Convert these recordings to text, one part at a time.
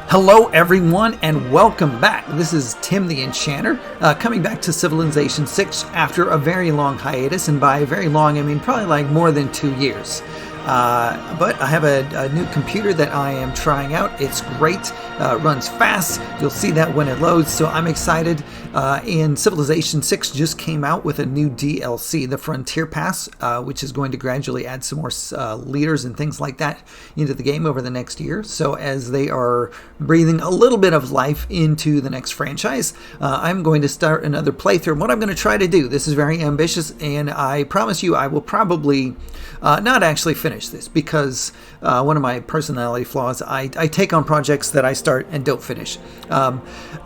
Hello everyone and welcome back. This is Tim the Enchanter, coming back to Civilization 6 after a very long hiatus, and by very long I mean probably like more than 2 years. But I have a new computer that I am trying out. It's great, runs fast. You'll see that when it loads, so I'm excited. And Civilization 6 just came out with a new DLC, the Frontier Pass, which is going to gradually add some more leaders and things like that into the game over the next year. So as they are breathing a little bit of life into the next franchise, I'm going to start another playthrough. What I'm going to try to do, this is very ambitious, and I promise you I will probably not actually finish this, because one of my personality flaws, I take on projects that I start and don't finish.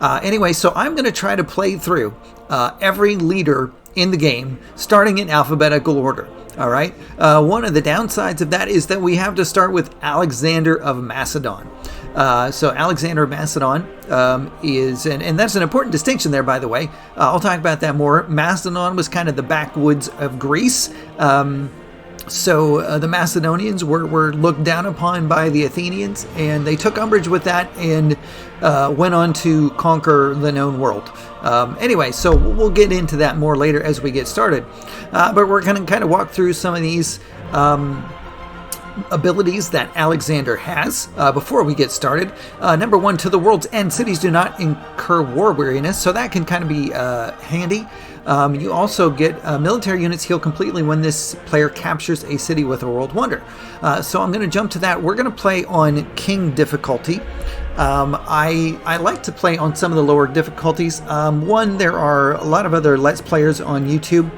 Anyway, so I'm going to try to play through every leader in the game, starting in alphabetical order. All right. One of the downsides of that is that we have to start with Alexander of Macedon. So Alexander of Macedon is, and that's an important distinction there, by the way. I'll talk about that more. Macedon was kind of the backwoods of Greece. So the Macedonians were looked down upon by the Athenians, and they took umbrage with that and went on to conquer the known world. Anyway, so we'll get into that more later as we get started. But we're going to kind of walk through some of these abilities that Alexander has before we get started. Number one, to the world's end, cities do not incur war weariness, so that can kind of be handy. You also get military units heal completely when this player captures a city with a world wonder. So I'm going to jump to that. We're going to play on King difficulty. I like to play on some of the lower difficulties. One, there are a lot of other Let's Players on YouTube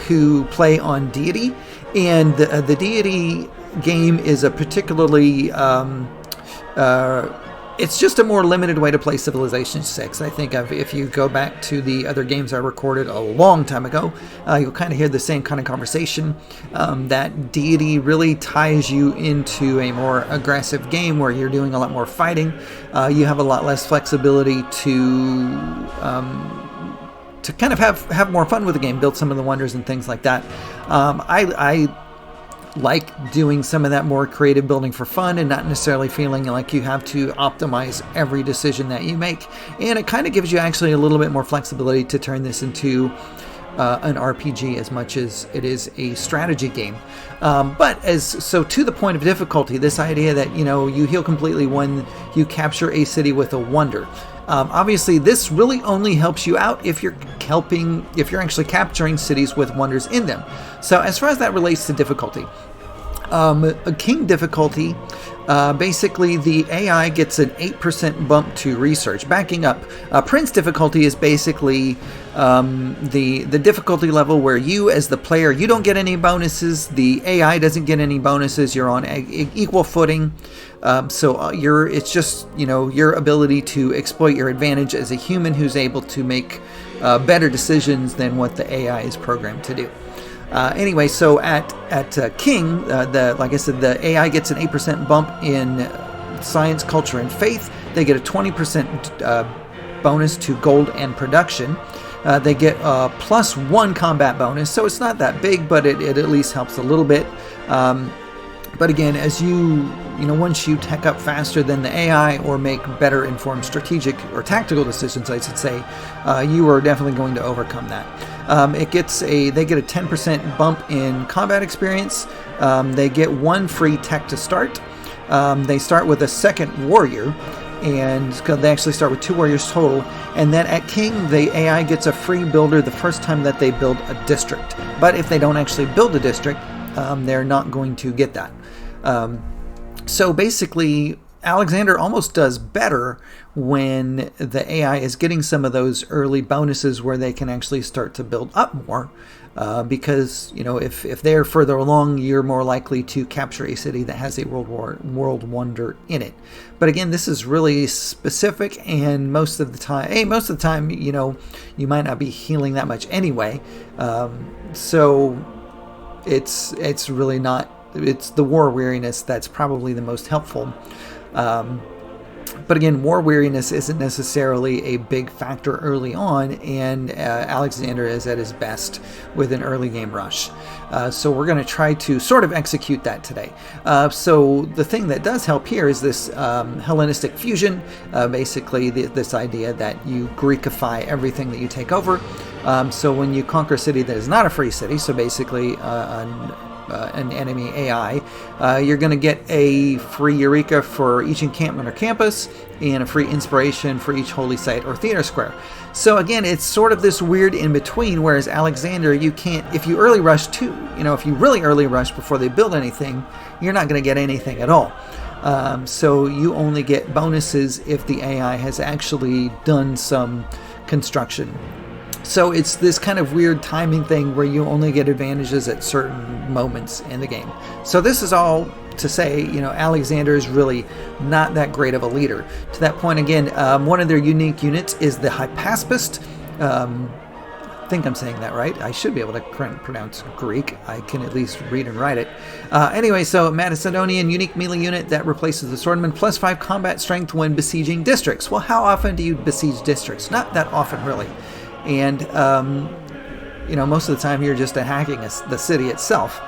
who play on Deity, and the Deity game is a particularly it's just a more limited way to play Civilization 6. I think if you go back to the other games I recorded a long time ago, you'll kind of hear the same kind of conversation. That Deity really ties you into a more aggressive game where you're doing a lot more fighting. You have a lot less flexibility to kind of have more fun with the game, build some of the wonders and things like that. I like doing some of that more creative building for fun and not necessarily feeling like you have to optimize every decision that you make. And it kind of gives you actually a little bit more flexibility to turn this into an RPG as much as it is a strategy game. So to the point of difficulty, this idea that, you heal completely when you capture a city with a wonder. Obviously, this really only helps you out if you're actually capturing cities with wonders in them. So as far as that relates to difficulty, a King difficulty, basically the AI gets an 8% bump to research. Backing up, Prince difficulty is basically the difficulty level where you as the player, you don't get any bonuses, the AI doesn't get any bonuses, you're on equal footing. It's just, your ability to exploit your advantage as a human who's able to make better decisions than what the AI is programmed to do. Anyway, so at King, like I said, the AI gets an 8% bump in science, culture, and faith. They get a 20% bonus to gold and production. They get a +1 combat bonus, so it's not that big, but it at least helps a little bit. But again, as once you tech up faster than the AI or make better informed strategic or tactical decisions, I should say, you are definitely going to overcome that. They get a 10% bump in combat experience. They get 1 free tech to start. They start with a second warrior, and they actually start with 2 warriors total. And then at King, the AI gets a free builder the first time that they build a district. But if they don't actually build a district, they're not going to get that. So basically, Alexander almost does better when the AI is getting some of those early bonuses where they can actually start to build up more. Because, if they're further along, you're more likely to capture a city that has a world wonder in it. But again, this is really specific, and most of the time, you might not be healing that much anyway. So it's really not. It's the war weariness that's probably the most helpful. But again, war weariness isn't necessarily a big factor early on, and Alexander is at his best with an early game rush. So we're going to try to sort of execute that today. So the thing that does help here is this Hellenistic fusion, basically this idea that you Greekify everything that you take over. So when you conquer a city that is not a free city, so basically an enemy AI, you're going to get a free Eureka for each encampment or campus, and a free inspiration for each holy site or theater square. So again, it's sort of this weird in between, whereas Alexander, you can't, if you early rush too, if you really early rush before they build anything, you're not going to get anything at all. So you only get bonuses if the AI has actually done some construction. So it's this kind of weird timing thing where you only get advantages at certain moments in the game. So this is all to say, Alexander is really not that great of a leader. To that point, again, one of their unique units is the Hypaspist. I think I'm saying that right. I should be able to pronounce Greek. I can at least read and write it. Anyway, so Macedonian unique melee unit that replaces the swordman, +5 combat strength when besieging districts. Well, how often do you besiege districts? Not that often, really. And, most of the time you're just hacking the city itself.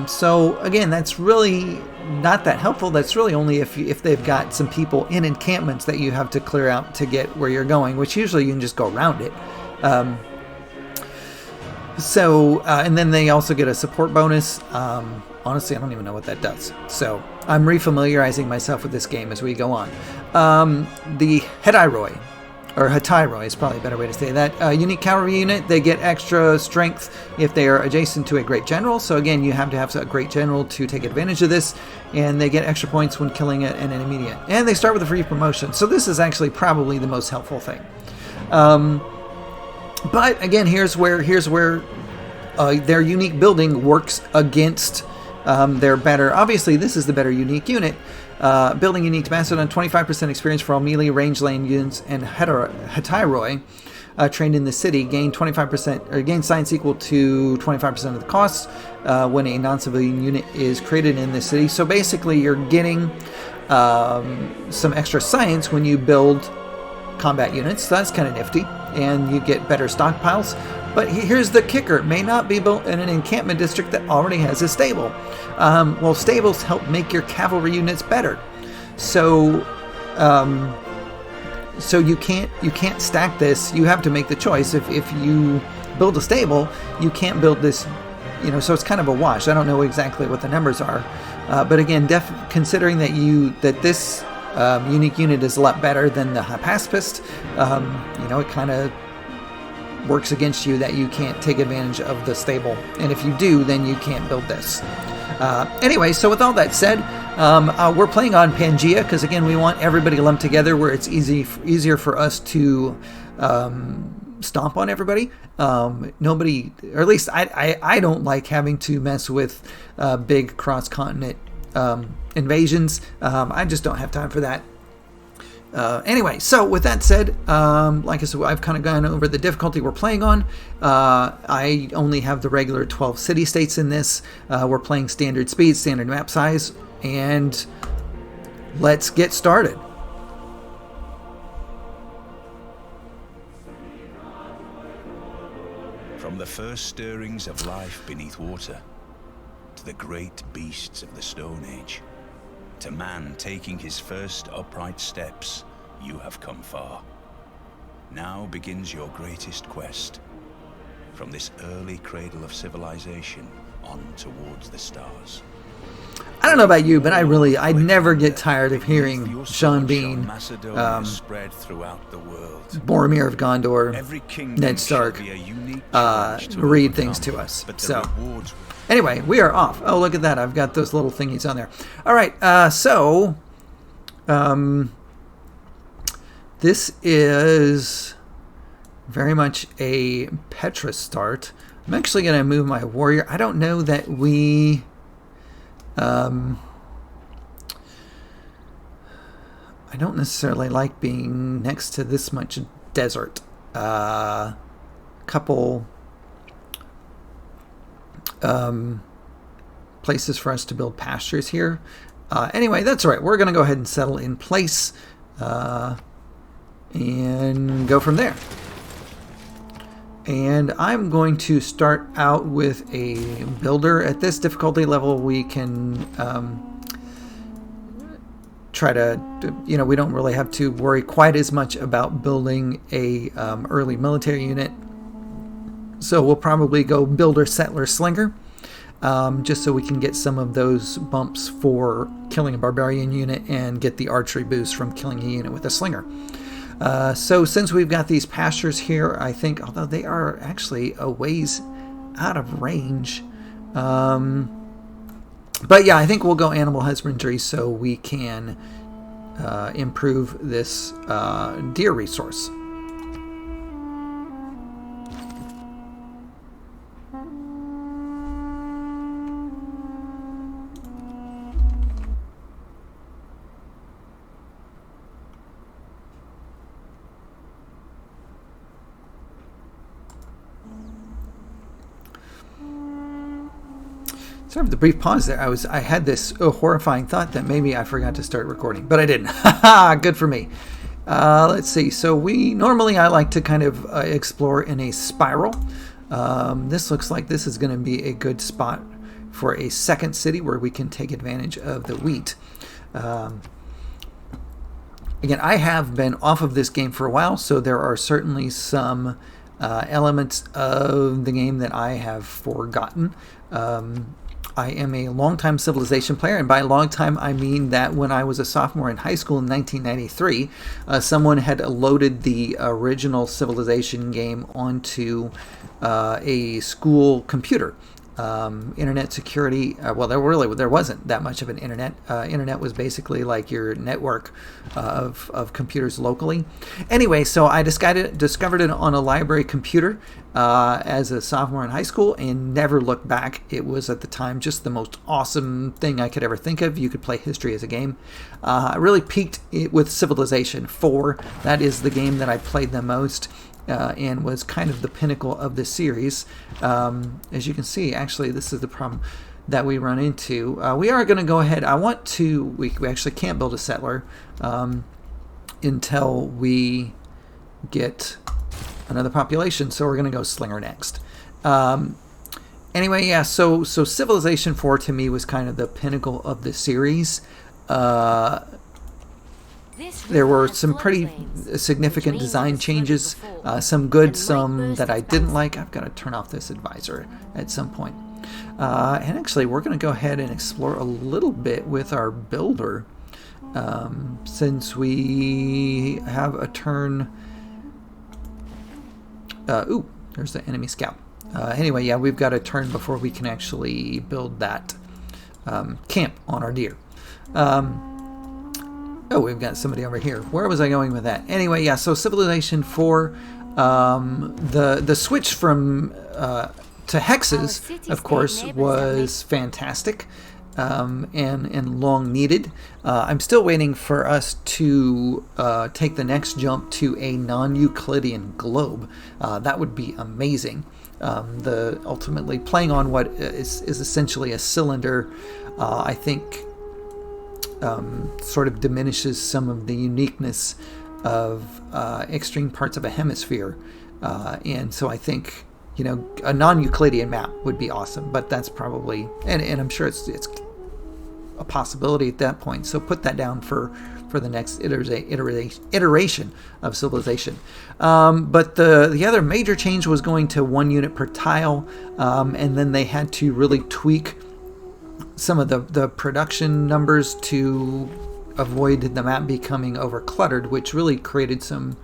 So, again, that's really not that helpful. That's really only if they've got some people in encampments that you have to clear out to get where you're going, which usually you can just go around it. And then they also get a support bonus. Honestly, I don't even know what that does. So I'm refamiliarizing myself with this game as we go on. The Hetairoi, or Hetairoi is probably a better way to say that. Unique cavalry unit, they get extra strength if they are adjacent to a great general. So again, you have to have a great general to take advantage of this. And they get extra points when killing an enemy. And they start with a free promotion. So this is actually probably the most helpful thing. But again, here's where their unique building works against their better. Obviously, this is the better unique unit. Building unique to Macedon, 25% experience for all melee, range lane units, and Hetairoi trained in the city gain 25%, or gain science equal to 25% of the costs when a non-civilian unit is created in the city. So basically, you're getting some extra science when you build combat units. So that's kind of nifty, and you get better stockpiles. But here's the kicker: it may not be built in an encampment district that already has a stable. Well, stables help make your cavalry units better. So, you can't stack this. You have to make the choice. If you build a stable, you can't build this. So it's kind of a wash. I don't know exactly what the numbers are, but again, considering that this unique unit is a lot better than the Hypaspist, it kind of works against you that you can't take advantage of the stable, and if you do, then you can't build this. Anyway, so with all that said, we're playing on Pangea because again, we want everybody lumped together where it's easier for us to stomp on everybody. Nobody, or at least I don't like having to mess with big cross-continent invasions. I just don't have time for that. Anyway, so with that said, like I said, I've kind of gone over the difficulty we're playing on. I only have the regular 12 city-states in this. We're playing standard speed, standard map size, and let's get started. From the first stirrings of life beneath water, to the great beasts of the Stone Age, to man taking his first upright steps, you have come far. Now begins your greatest quest. From this early cradle of civilization on towards the stars. I don't know about you, but I never get tired of hearing Sean Bean, spread throughout the world. Boromir of Gondor, Ned Stark, read things to us. So anyway, we are off. Oh, look at that. I've got those little thingies on there. All right. This is very much a Petra start. I'm actually going to move my warrior. I don't know that we... I don't necessarily like being next to this much desert. Couple places for us to build pastures here. Anyway, that's all right. We're going to go ahead and settle in place. and go from there. And I'm going to start out with a builder. At this difficulty level, we can try to, we don't really have to worry quite as much about building a early military unit. So we'll probably go builder, settler, slinger, just so we can get some of those bumps for killing a barbarian unit and get the archery boost from killing a unit with a slinger. So since we've got these pastures here, I think, although they are actually a ways out of range, but yeah, I think we'll go animal husbandry so we can improve this deer resource. Sorry for the brief pause there. I had this horrifying thought that maybe I forgot to start recording, but I didn't. Haha, good for me. Let's see. So I like to kind of explore in a spiral. This looks like this is going to be a good spot for a second city where we can take advantage of the wheat. Again, I have been off of this game for a while, so there are certainly some elements of the game that I have forgotten. I am a longtime Civilization player, and by long time I mean that when I was a sophomore in high school in 1993, someone had loaded the original Civilization game onto a school computer. Internet security, well, there wasn't that much of an internet. Internet was basically like your network of computers locally. Anyway, so I discovered it on a library computer as a sophomore in high school and never looked back. It was at the time just the most awesome thing I could ever think of. You could play history as a game. I really peaked with Civilization 4. That is the game that I played the most. And was kind of the pinnacle of the series. As you can see, actually, this is the problem that we run into. We are going to go ahead. We actually can't build a settler until we get another population, so we're going to go slinger next. Anyway, yeah, so Civilization 4 to me was kind of the pinnacle of the series. There were some pretty significant design changes, some good, some that I didn't like. I've got to turn off this advisor at some point. And actually, we're going to go ahead and explore a little bit with our builder, since we have a turn. There's the enemy scout. Anyway, yeah, we've got a turn before we can actually build that camp on our deer. Oh, we've got somebody over here. Where was I going with that? Anyway, yeah, so Civilization 4, the switch from to hexes, of course, was fantastic and long needed. I'm still waiting for us to take the next jump to a non-Euclidean globe. That would be amazing. Ultimately playing on what is essentially a cylinder, I think sort of diminishes some of the uniqueness of extreme parts of a hemisphere. And so I think, a non-Euclidean map would be awesome, but that's probably, and I'm sure it's a possibility at that point. So put that down for the next iteration of Civilization. But the other major change was going to 1 unit per tile, and then they had to really tweak some of the production numbers to avoid the map becoming overcluttered, which really created some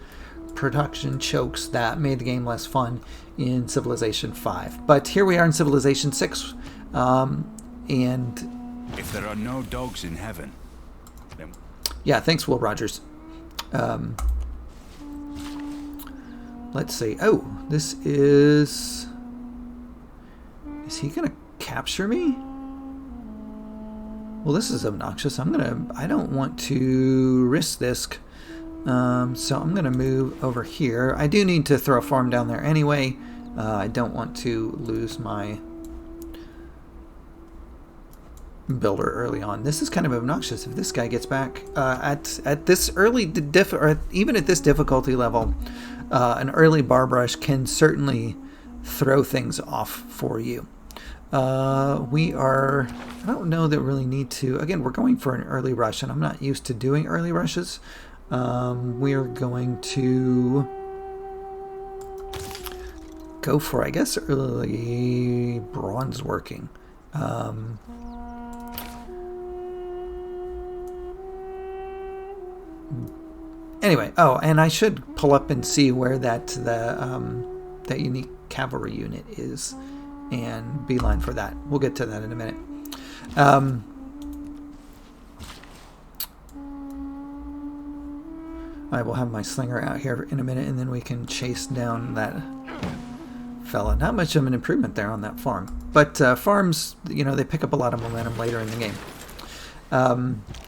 production chokes that made the game less fun in Civilization 5. But here we are in Civilization 6, and if there are no dogs in heaven, then... Yeah, thanks, Will Rogers. Let's see. Oh, this is he gonna capture me? Well, this is obnoxious. I don't want to risk this. So I'm going to move over here. I do need to throw a farm down there anyway. I don't want to lose my builder early on. This is kind of obnoxious. If this guy gets back at this early or even at this difficulty level, an early barb rush can certainly throw things off for you. We are, I don't know that we really need to, again, we're going for an early rush, and I'm not used to doing early rushes. We are going to go for, I guess, early bronze working. Anyway, oh, and I should pull up and see where that unique cavalry unit is, and beeline for that. We'll get to that in a minute. I will have my slinger out here in a minute, and then we can chase down that fella. Not much of an improvement there on that farm, but farms, they pick up a lot of momentum later in the game.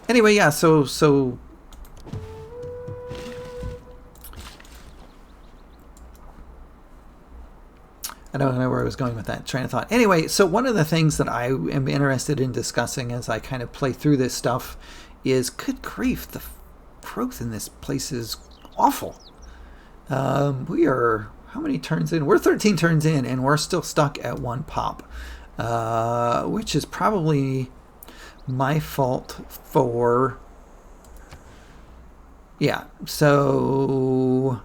Anyway, yeah, so I don't know where I was going with that train of thought. Anyway, so one of the things that I am interested in discussing as I kind of play through this stuff is, good grief, the growth in this place is awful. We are, how many turns in? We're 13 turns in, and we're still stuck at 1 pop, which is probably my fault for... Yeah, so...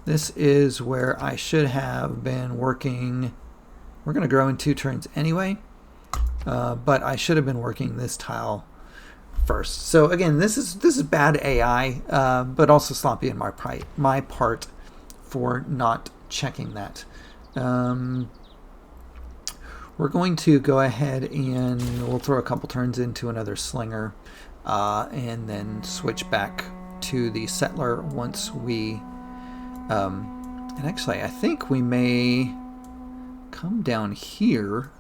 This is where I should have been working. We're going to grow in 2 turns anyway, but I should have been working this tile first. So again, this is bad AI, but also sloppy in my part for not checking that. We're going to go ahead and we'll throw a couple turns into another slinger, and then switch back to the settler once we... and actually, I think we may come down here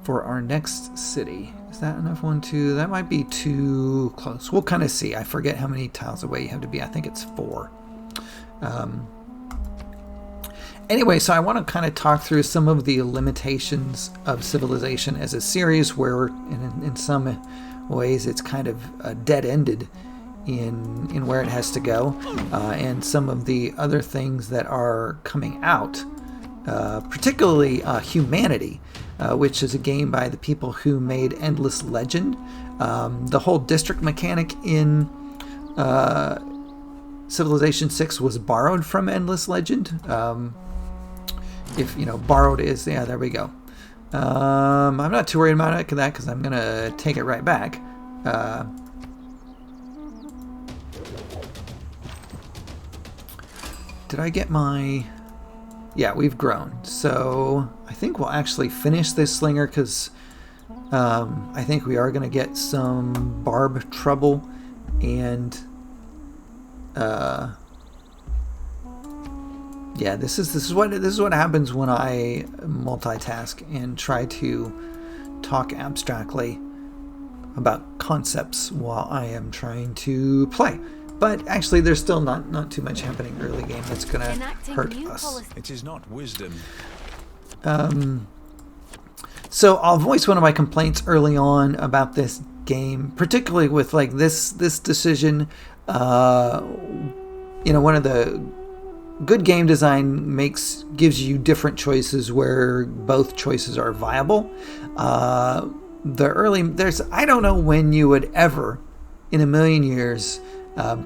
for our next city. Is that enough? 1, 2. That might be too close. We'll kind of see. I forget how many tiles away you have to be. I think it's 4. Anyway, so I want to kind of talk through some of the limitations of Civilization as a series, where in some ways it's kind of dead-ended in where it has to go, and some of the other things that are coming out, particularly Humanity, which is a game by the people who made Endless Legend. The whole district mechanic in Civilization 6 was borrowed from Endless Legend. If borrowed is, yeah, there we go. I'm not too worried about that because I'm gonna take it right back. Did I get my... Yeah, we've grown. So I think we'll actually finish this slinger because I think we are going to get some barb trouble. And yeah, this is what happens when I multitask and try to talk abstractly about concepts while I am trying to play. But actually, there's still not too much happening early game that's going to hurt us. It is not wisdom. So I'll voice one of my complaints early on about this game, particularly with like this decision. One of the good game design gives you different choices where both choices are viable. I don't know when you would ever, in a million years,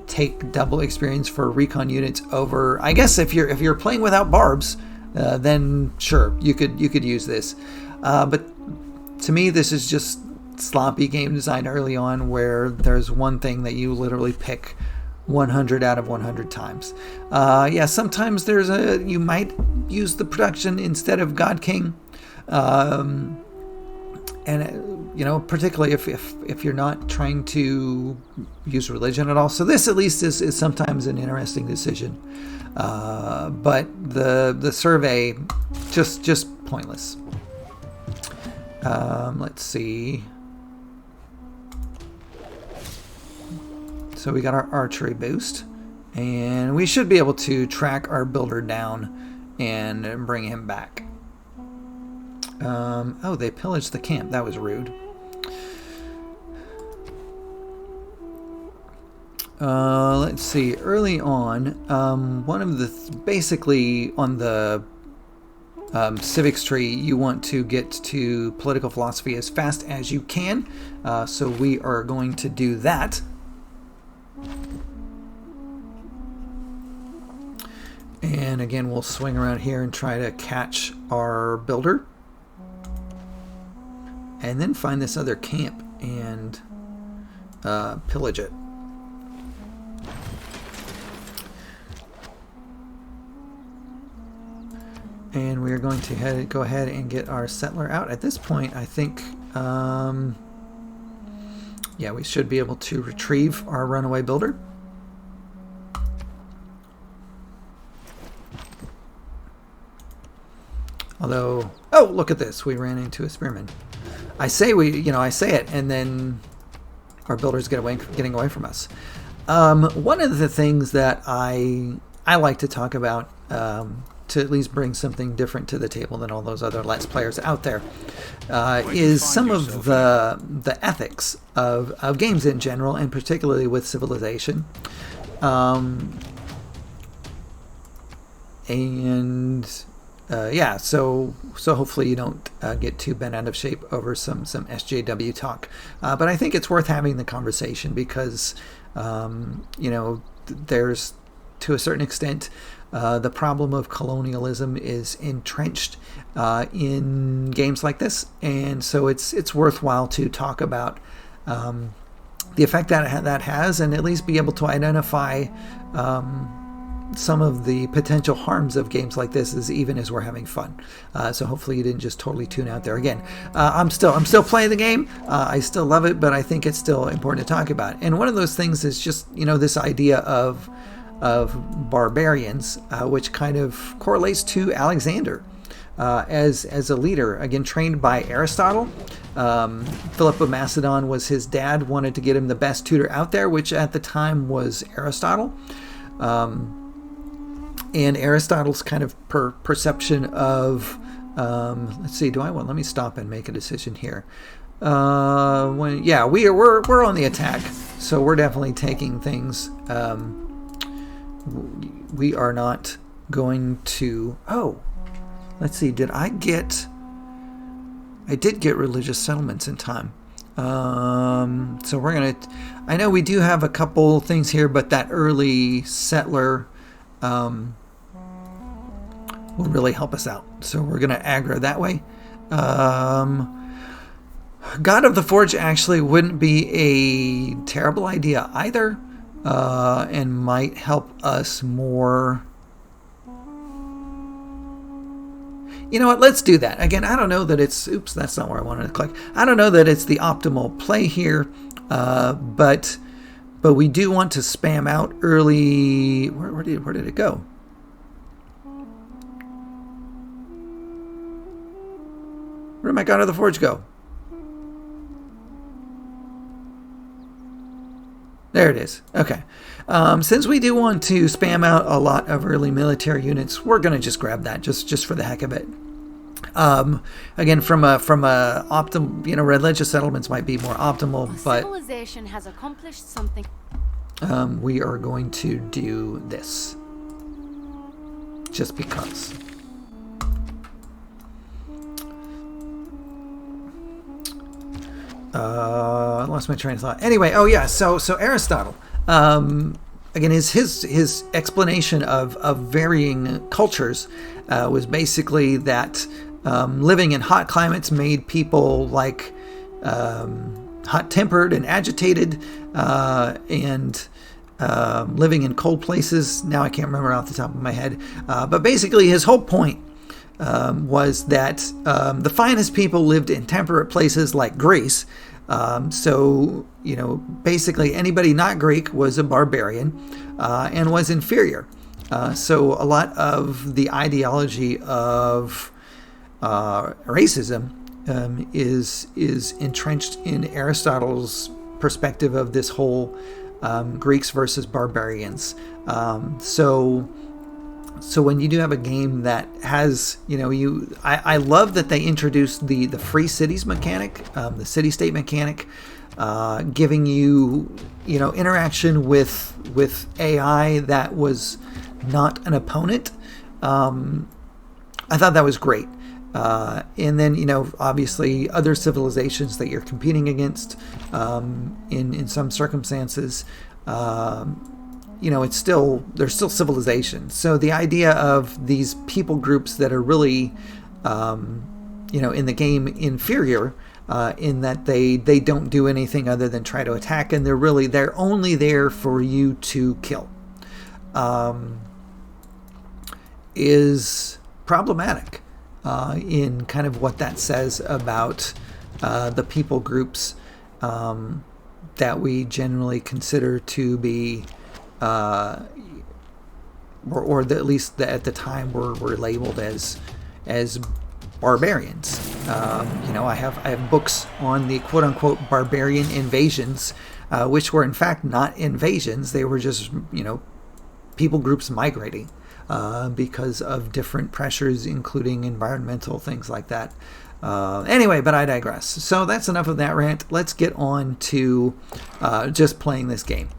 take double experience for recon units over. I guess if you're playing without barbs, then sure you could use this. But to me, this is just sloppy game design early on, where there's one thing that you literally pick 100 out of 100 times. Yeah, sometimes you might use the production instead of God King. And particularly if you're not trying to use religion at all. So this at least is sometimes an interesting decision. But the survey just pointless. Let's see. So we got our archery boost, and we should be able to track our builder down and bring him back. Oh, they pillaged the camp. That was rude. Let's see. Early on, one of the basically on the civics tree, you want to get to political philosophy as fast as you can. So we are going to do that. And again, we'll swing around here and try to catch our builder. And then find this other camp and pillage it. And we are going to go ahead and get our settler out. At this point, I think, yeah, we should be able to retrieve our runaway builder. Although, oh, look at this. We ran into a spearman. I say it, and then our builders getting away from us. One of the things that I like to talk about, to at least bring something different to the table than all those other Let's Players out there, is some of the ethics of games in general, and particularly with Civilization. Yeah, so hopefully you don't get too bent out of shape over some SJW talk. But I think it's worth having the conversation because, there's, to a certain extent, the problem of colonialism is entrenched in games like this, and so it's worthwhile to talk about the effect that has, and at least be able to identify some of the potential harms of games like this, even as we're having fun. So hopefully you didn't just totally tune out there. Again, I'm still playing the game. I still love it, but I think it's still important to talk about. And one of those things is just this idea of barbarians, which kind of correlates to Alexander as a leader, again trained by Aristotle. Philip of Macedon was his dad, wanted to get him the best tutor out there, which at the time was Aristotle. And Aristotle's kind of perception of, let's see, let me stop and make a decision here. We're on the attack, so we're definitely taking things. We are not going to. Oh, let's see. I did get religious settlements in time. So we're gonna. I know we do have a couple things here, but that early settler will really help us out. So we're going to aggro that way. God of the Forge actually wouldn't be a terrible idea either, and might help us more. You know what? Let's do that. Again, I don't know that it's... Oops, that's not where I wanted to click. I don't know that it's the optimal play here, but we do want to spam out early... Where did it go? Where did my God of the Forge go? There it is. Okay. Since we do want to spam out a lot of early military units, we're going to just grab that just for the heck of it. Again, from a optimal, religious settlements might be more optimal, but civilization has accomplished something. We are going to do this just because. I lost my train of thought. Anyway, oh yeah, so Aristotle, again, his explanation of varying cultures was basically that living in hot climates made people like hot-tempered and agitated, and living in cold places. Now I can't remember off the top of my head, but basically his whole point was that the finest people lived in temperate places like Greece. So, basically anybody not Greek was a barbarian and was inferior. So a lot of the ideology of racism is entrenched in Aristotle's perspective of this whole Greeks versus barbarians. So So when you do have a game that has, I love that they introduced the free cities mechanic, the city state mechanic, giving you, interaction with AI that was not an opponent. I thought that was great. And then, obviously other civilizations that you're competing against, in some circumstances, there's still civilization. So the idea of these people groups that are really, in the game inferior, in that they don't do anything other than try to attack, and they're only there for you to kill, is problematic, in kind of what that says about the people groups that we generally consider to be, or at least at the time were labeled as barbarians. I have books on the quote unquote barbarian invasions, which were in fact not invasions. They were just people groups migrating because of different pressures, including environmental things like that. Anyway, but I digress. So that's enough of that rant. Let's get on to just playing this game,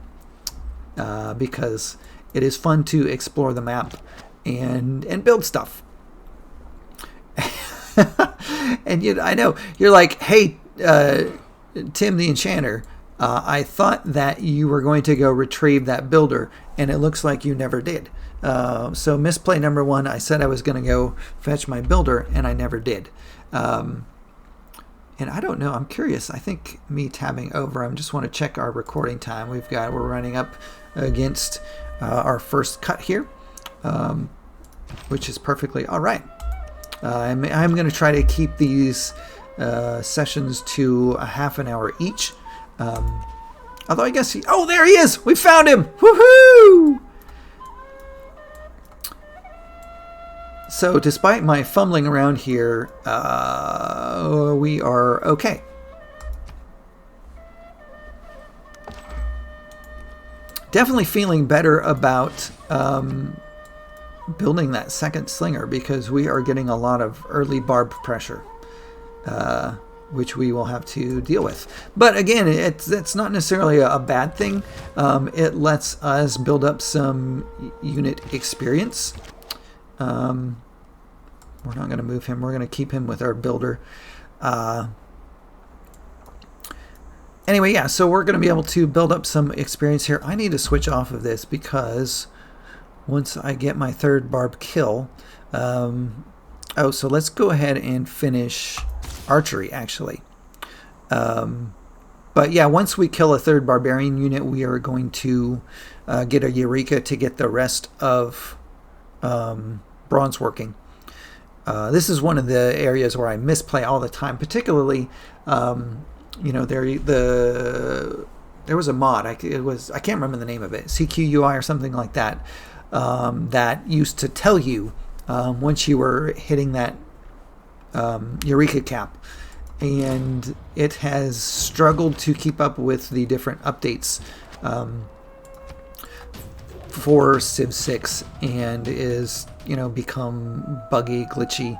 because it is fun to explore the map and build stuff. And I know you're like, hey, Tim the Enchanter, I thought that you were going to go retrieve that builder, and it looks like you never did. So misplay number one, I said I was going to go fetch my builder, and I never did. And I don't know, I'm curious. I think me tabbing over, I just want to check our recording time. We're running up against our first cut here, which is perfectly all right. I'm going to try to keep these sessions to a half an hour each. Although I guess there he is! We found him! Woohoo! So despite my fumbling around here, we are okay. Definitely feeling better about building that second slinger, because we are getting a lot of early barb pressure, which we will have to deal with. But again, it's not necessarily a bad thing. It lets us build up some unit experience. We're not going to move him. We're going to keep him with our builder. Anyway, yeah, so we're going to be able to build up some experience here. I need to switch off of this because once I get my third barb kill... so let's go ahead and finish archery, actually. But yeah, once we kill a third barbarian unit, we are going to get a Eureka to get the rest of bronze working. This is one of the areas where I misplay all the time, particularly, there was a mod, I can't remember the name of it, CQUI or something like that, that used to tell you once you were hitting that Eureka cap, and it has struggled to keep up with the different updates for Civ 6, and is become buggy, glitchy,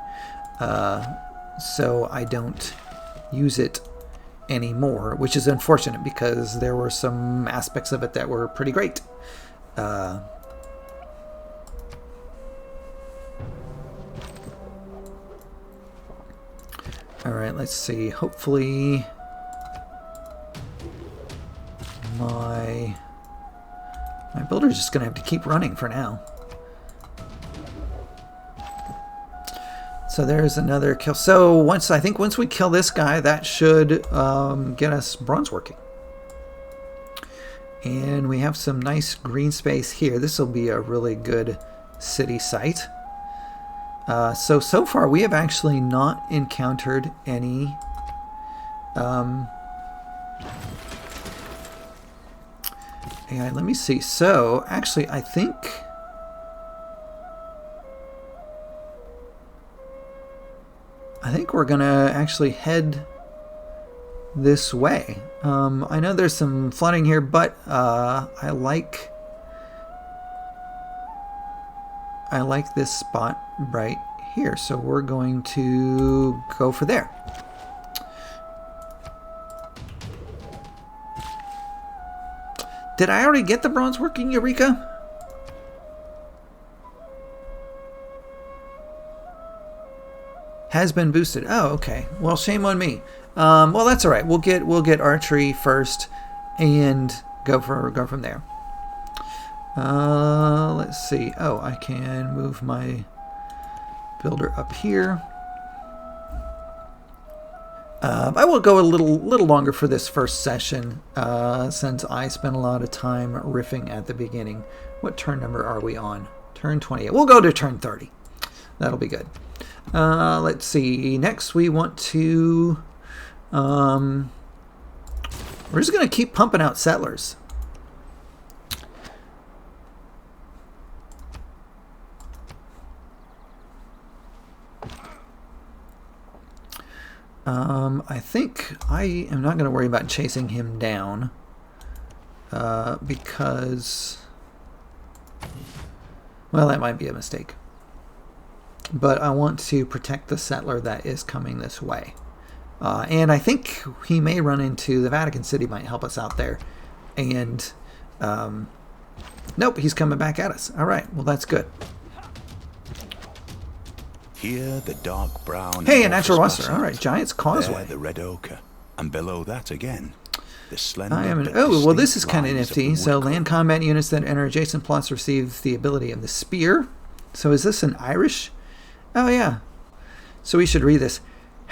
so I don't use it anymore, which is unfortunate because there were some aspects of it that were pretty great. All right, let's see. Hopefully my builder's just gonna have to keep running for now. So there's another kill. So once we kill this guy, that should get us bronze working. And we have some nice green space here. This will be a really good city site. So far we have actually not encountered any AI. Let me see. So actually I think we're gonna actually head this way. I know there's some flooding here, but I I like this spot right here. So we're going to go for there. Did I already get the bronze working, Eureka? Has been boosted. Oh, okay. Well, shame on me. Well, that's all right. We'll get archery first, and go from there. Let's see. Oh, I can move my builder up here. I will go a little longer for this first session, since I spent a lot of time riffing at the beginning. What turn number are we on? Turn 28. We'll go to turn 30. That'll be good. Let's see. Next, we want to... we're just going to keep pumping out settlers. I think I am not going to worry about chasing him down, because, well, that might be a mistake. But I want to protect the settler that is coming this way. And I think he may run into the Vatican City, might help us out there. And, nope, he's coming back at us. All right, well, that's good. Here, the dark brown. Hey, a natural wester. All right, Giant's Causeway. There, the red ochre, and below that again, the slender. Oh, well, this is kind of nifty. So, land combat units that enter adjacent plots receive the ability of the spear. So, is this an Irish? Oh yeah. So we should read this.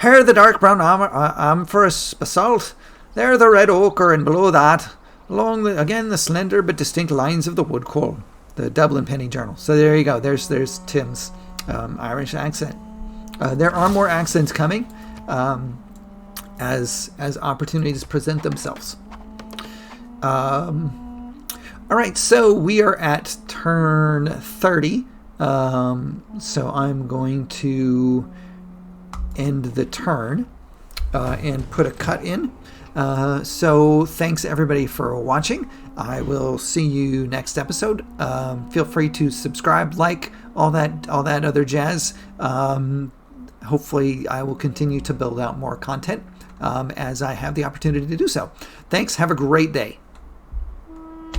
Here, the dark brown amorphous basalt. There, the red ochre, and below that, along the slender but distinct lines of the wood coal. The Dublin Penny Journal. So there you go. There's Tim's Irish accent. There are more accents coming as opportunities present themselves. All right, so we are at turn 30. So I'm going to end the turn and put a cut in. So thanks everybody for watching. I will see you next episode. Feel free to subscribe, like, all that other jazz. Hopefully I will continue to build out more content as I have the opportunity to do so. Thanks. Have a great day.